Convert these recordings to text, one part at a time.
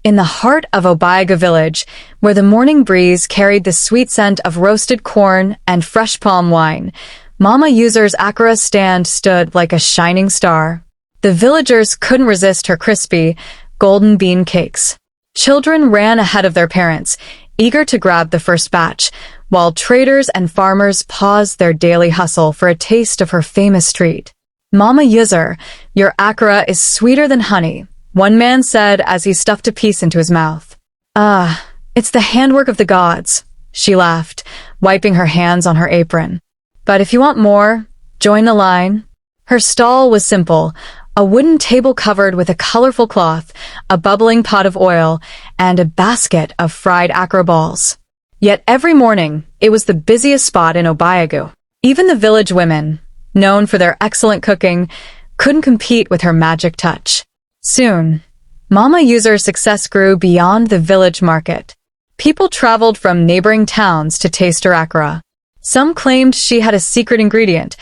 In the heart of Obiaga village, where the morning breeze carried the sweet scent of roasted corn and fresh palm wine, Mama User's akara stand stood like a shining star. The villagers couldn't resist her crispy, golden bean cakes. Children ran ahead of their parents, eager to grab the first batch, while traders and farmers paused their daily hustle for a taste of her famous treat. "Mama User, your akara is sweeter than honey," one man said as he stuffed a piece into his mouth. "Ah, it's the handwork of the gods," she laughed, wiping her hands on her apron. "But if you want more, join the line." Her stall was simple, a wooden table covered with a colorful cloth, a bubbling pot of oil, and a basket of fried akara balls. Yet every morning, it was the busiest spot in Obiagu. Even the village women, known for their excellent cooking, couldn't compete with her magic touch. Soon, Mama User's success grew beyond the village market. People traveled from neighboring towns to taste her akara. Some claimed she had a secret ingredient.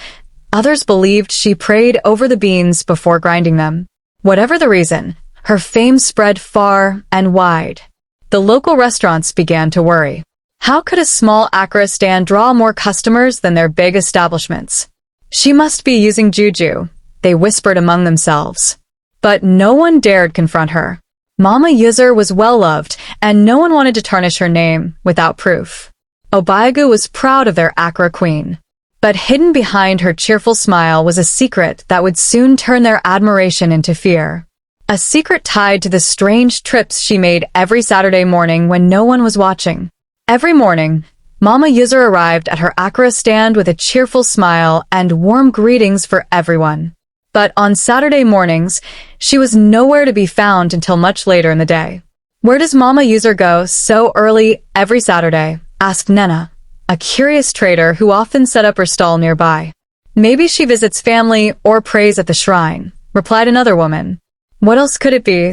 Others believed she prayed over the beans before grinding them. Whatever the reason, her fame spread far and wide. The local restaurants began to worry. How could a small akara stand draw more customers than their big establishments? "She must be using juju," they whispered among themselves. But no one dared confront her. Mama User was well-loved, and no one wanted to tarnish her name without proof. Obiagu was proud of their akara queen. But hidden behind her cheerful smile was a secret that would soon turn their admiration into fear. A secret tied to the strange trips she made every Saturday morning when no one was watching. Every morning, Mama User arrived at her akara stand with a cheerful smile and warm greetings for everyone. But on Saturday mornings, she was nowhere to be found until much later in the day. "Where does Mama User go so early every Saturday?" asked Nena, a curious trader who often set up her stall nearby. "Maybe she visits family or prays at the shrine," replied another woman. What else could it be?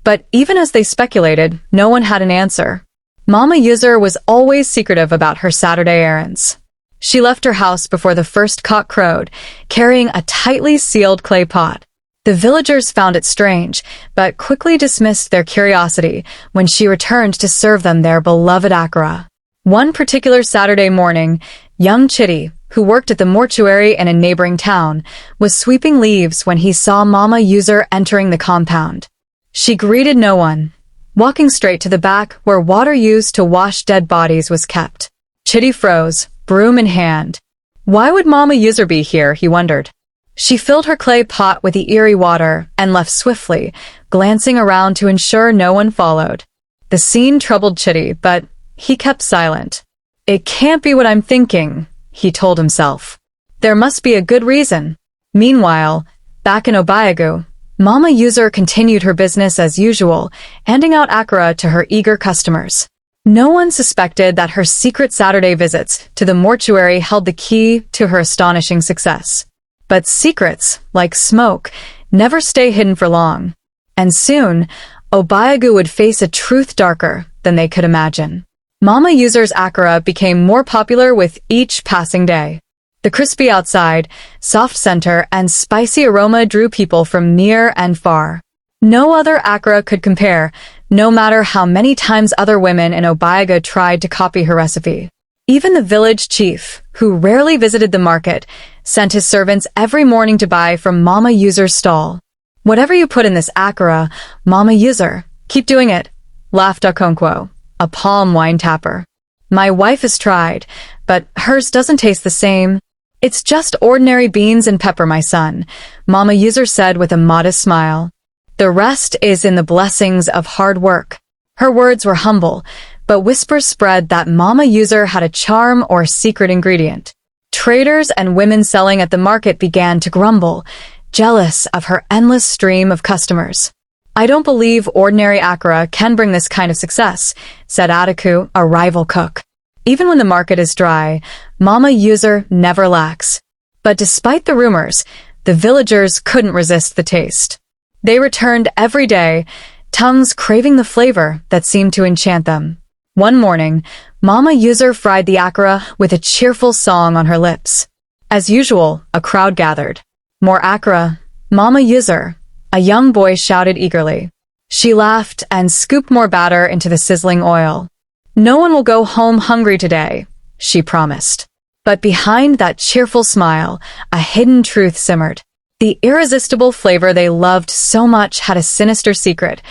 But even as they speculated, no one had an answer. Mama User was always secretive about her Saturday errands. She left her house before the first cock crowed, carrying a tightly sealed clay pot. The villagers found it strange, but quickly dismissed their curiosity when she returned to serve them their beloved akara. One particular Saturday morning, young Chitty, who worked at the mortuary in a neighboring town, was sweeping leaves when he saw Mama User entering the compound. She greeted no one, walking straight to the back where water used to wash dead bodies was kept. Chitty froze, broom in hand. Why would Mama User be here, he wondered. She filled her clay pot with the eerie water and left swiftly, glancing around to ensure no one followed. The scene troubled Chitty, but he kept silent. "It can't be what I'm thinking," he told himself. "There must be a good reason." Meanwhile, back in Obiagu, Mama User continued her business as usual, handing out akara to her eager customers. No one suspected that her secret Saturday visits to the mortuary held the key to her astonishing success. But secrets, like smoke, never stay hidden for long. And soon, Obiagu would face a truth darker than they could imagine. Mama User's akara became more popular with each passing day. The crispy outside, soft center, and spicy aroma drew people from near and far. No other akara could compare, no matter how many times other women in Obiaga tried to copy her recipe. Even the village chief, who rarely visited the market, sent his servants every morning to buy from Mama User's stall. "Whatever you put in this akara, Mama User, keep doing it," laughed Okonkwo, a palm wine tapper. "My wife has tried, but hers doesn't taste the same." "It's just ordinary beans and pepper, my son," Mama User said with a modest smile. "The rest is in the blessings of hard work." Her words were humble, but whispers spread that Mama User had a charm or secret ingredient. Traders and women selling at the market began to grumble, jealous of her endless stream of customers. "I don't believe ordinary akara can bring this kind of success," said Ataku, a rival cook. Even when the market is dry, Mama User never lacks. But despite the rumors, the villagers couldn't resist the taste. They returned every day, tongues craving the flavor that seemed to enchant them. One morning, Mama User fried the akara with a cheerful song on her lips. As usual, a crowd gathered. "More akara, Mama User," a young boy shouted eagerly. She laughed and scooped more batter into the sizzling oil. "No one will go home hungry today," she promised. But behind that cheerful smile, a hidden truth simmered. The irresistible flavor they loved so much had a sinister secret,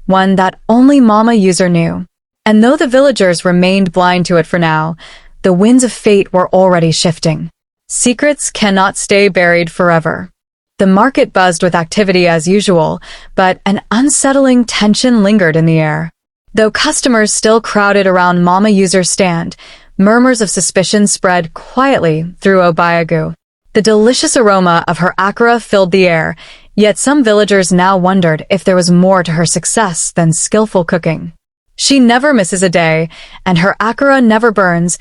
one that only Mama User knew. And though the villagers remained blind to it for now, the winds of fate were already shifting. Secrets cannot stay buried forever. The market buzzed with activity as usual, but an unsettling tension lingered in the air. Though customers still crowded around Mama User's stand, murmurs of suspicion spread quietly through Obayagu. The delicious aroma of her akara filled the air, yet some villagers now wondered if there was more to her success than skillful cooking. "She never misses a day, and her akara never burns,"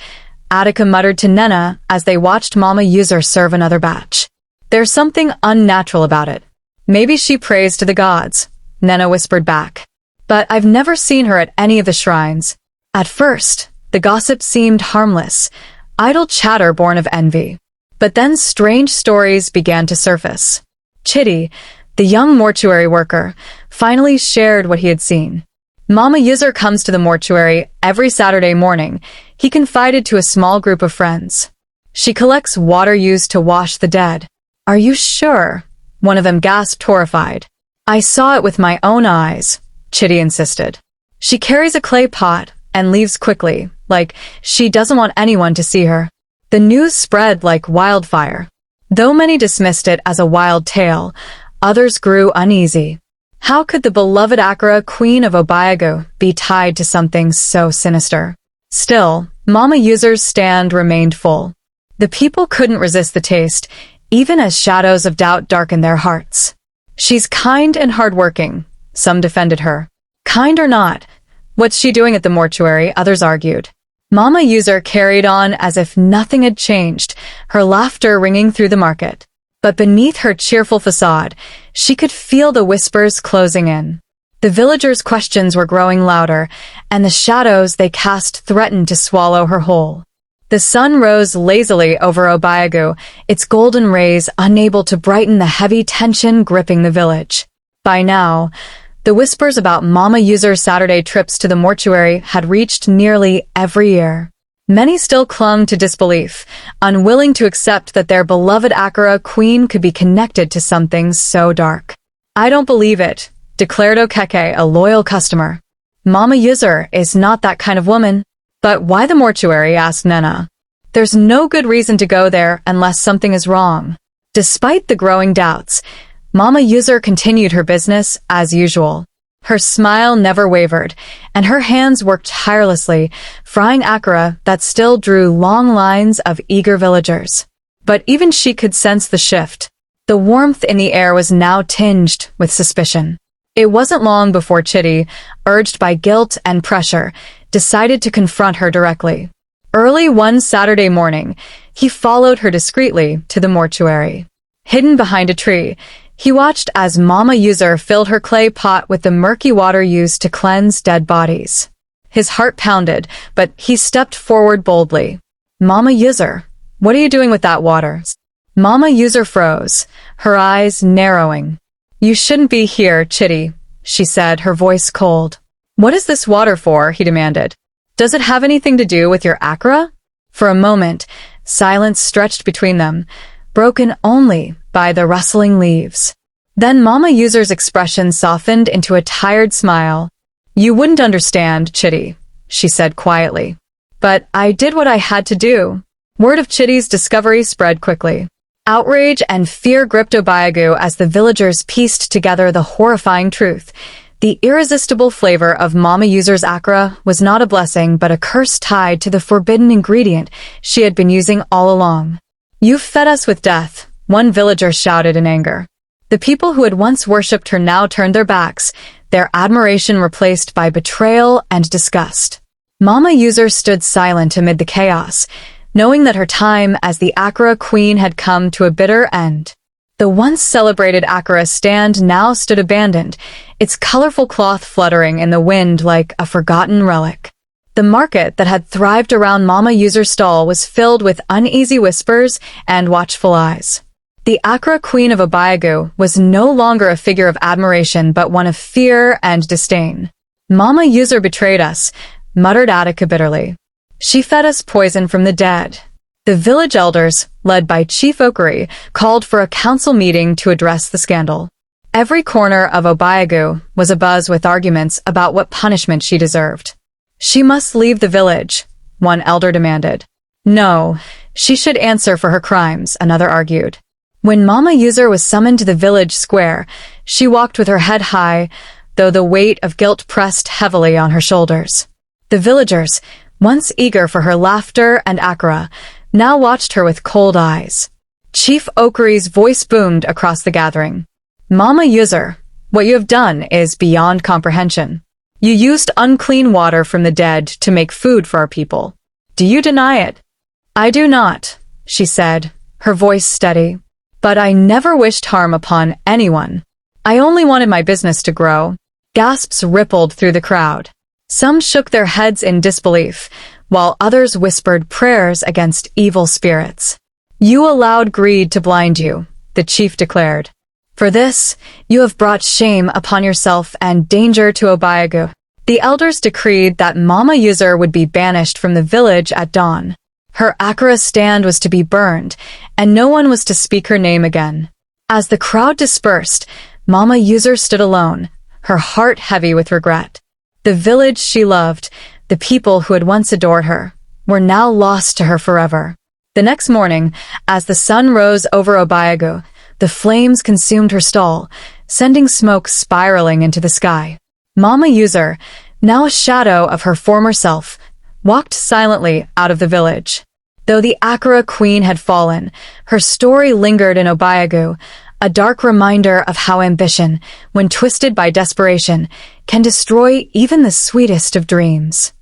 Attica muttered to Nena as they watched Mama User serve another batch. "There's something unnatural about it. Maybe she prays to the gods," Nena whispered back. "But I've never seen her at any of the shrines." At first, the gossip seemed harmless, idle chatter born of envy. But then strange stories began to surface. Chitty, the young mortuary worker, finally shared what he had seen. "Mama User comes to the mortuary every Saturday morning," he confided to a small group of friends. "She collects water used to wash the dead." "Are you sure?" one of them gasped, horrified. "I saw it with my own eyes," Chitty insisted. "She carries a clay pot and leaves quickly, like she doesn't want anyone to see her." The news spread like wildfire. Though many dismissed it as a wild tale, others grew uneasy. How could the beloved akara queen of Obayagu be tied to something so sinister? Still, Mama User's stand remained full. The people couldn't resist the taste, even as shadows of doubt darkened their hearts. "She's kind and hardworking," some defended her. "Kind or not, what's she doing at the mortuary?" others argued. Mama User carried on as if nothing had changed, her laughter ringing through the market. But beneath her cheerful facade, she could feel the whispers closing in. The villagers' questions were growing louder, and the shadows they cast threatened to swallow her whole. The sun rose lazily over Obayagu, its golden rays unable to brighten the heavy tension gripping the village. By now, the whispers about Mama User's Saturday trips to the mortuary had reached nearly every ear. Many still clung to disbelief, unwilling to accept that their beloved akara queen could be connected to something so dark. "I don't believe it," declared Okeke, a loyal customer. "Mama User is not that kind of woman." "But why the mortuary?" asked Nena. "There's no good reason to go there unless something is wrong." Despite the growing doubts, Mama User continued her business as usual. Her smile never wavered, and her hands worked tirelessly, frying akara that still drew long lines of eager villagers. But even she could sense the shift. The warmth in the air was now tinged with suspicion. It wasn't long before Chitty, urged by guilt and pressure, decided to confront her directly. Early one Saturday morning, he followed her discreetly to the mortuary. Hidden behind a tree, he watched as Mama User filled her clay pot with the murky water used to cleanse dead bodies. His heart pounded, but he stepped forward boldly. "Mama User, what are you doing with that water?" Mama User froze, her eyes narrowing. "You shouldn't be here, Chitty," she said, her voice cold. "What is this water for?" he demanded. "Does it have anything to do with your akara?" For a moment, silence stretched between them, broken only by the rustling leaves. Then Mama User's expression softened into a tired smile. "You wouldn't understand, Chitty," she said quietly. "But I did what I had to do." Word of Chitty's discovery spread quickly. Outrage and fear gripped Obayagu as the villagers pieced together the horrifying truth. The irresistible flavor of Mama User's akara was not a blessing but a curse tied to the forbidden ingredient she had been using all along. "You've fed us with death," one villager shouted in anger. The people who had once worshipped her now turned their backs, their admiration replaced by betrayal and disgust. Mama User stood silent amid the chaos, knowing that her time as the akara queen had come to a bitter end. The once celebrated akara stand now stood abandoned, its colorful cloth fluttering in the wind like a forgotten relic. The market that had thrived around Mama User's stall was filled with uneasy whispers and watchful eyes. The Akara queen of Obayagu was no longer a figure of admiration but one of fear and disdain. "Mama User betrayed us," muttered Attica bitterly. "She fed us poison from the dead." The village elders, led by Chief Okari, called for a council meeting to address the scandal. Every corner of Obayagu was abuzz with arguments about what punishment she deserved. "She must leave the village," one elder demanded. "No, she should answer for her crimes," another argued. When Mama User was summoned to the village square, she walked with her head high, though the weight of guilt pressed heavily on her shoulders. The villagers, once eager for her laughter and akara, now watched her with cold eyes. Chief Okari's voice boomed across the gathering. "Mama User, what you have done is beyond comprehension. You used unclean water from the dead to make food for our people. Do you deny it?" "I do not," she said, her voice steady. "But I never wished harm upon anyone. I only wanted my business to grow." Gasps rippled through the crowd. Some shook their heads in disbelief, while others whispered prayers against evil spirits. "You allowed greed to blind you," the chief declared. "For this, you have brought shame upon yourself and danger to Obayagu." The elders decreed that Mama User would be banished from the village at dawn. Her akara stand was to be burned, and no one was to speak her name again. As the crowd dispersed, Mama User stood alone, her heart heavy with regret. The village she loved, the people who had once adored her, were now lost to her forever. The next morning, as the sun rose over Obayagu, the flames consumed her stall, sending smoke spiraling into the sky. Mama User, now a shadow of her former self, walked silently out of the village. Though the Akara queen had fallen, her story lingered in Obayagu, a dark reminder of how ambition, when twisted by desperation, can destroy even the sweetest of dreams.